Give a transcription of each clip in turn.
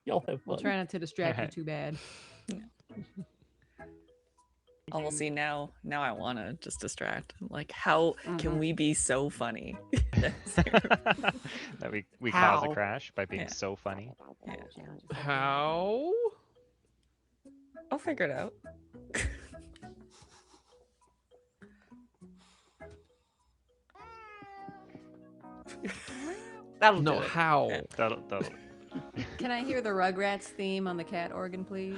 Y'all have We'll fun. try not to distract you Alright. too bad. Oh, well, see, now I want to just distract. I'm like, how can we be so funny? That we cause a How? crash by being Yeah. so funny. Yeah. How? I'll figure it out. That'll No, do it. how? Yeah. That'll. Can I hear the Rugrats theme on the cat organ, please?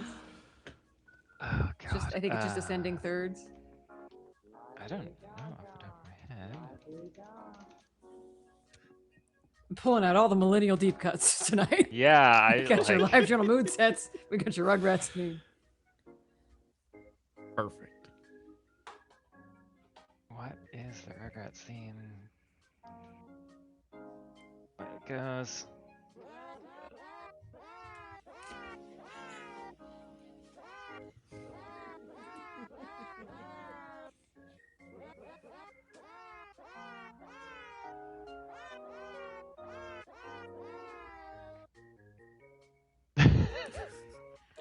Oh god. Just, I think it's just ascending thirds. I don't know off the top of my head. I'm pulling out all the millennial deep cuts tonight. Yeah, We got your like, live journal mood sets. We got your Rugrats theme. Perfect. what is the Rugrats theme? There it goes.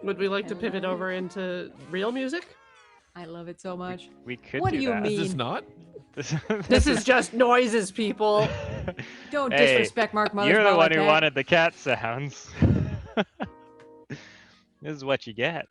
Would we like to pivot over into real music? I love it so much. We could What do do you that. mean? Is this not? This is just noises, people. Don't Hey, disrespect Mark Mother's You're the Ball one like who that. wanted the cat sounds. This is what you get.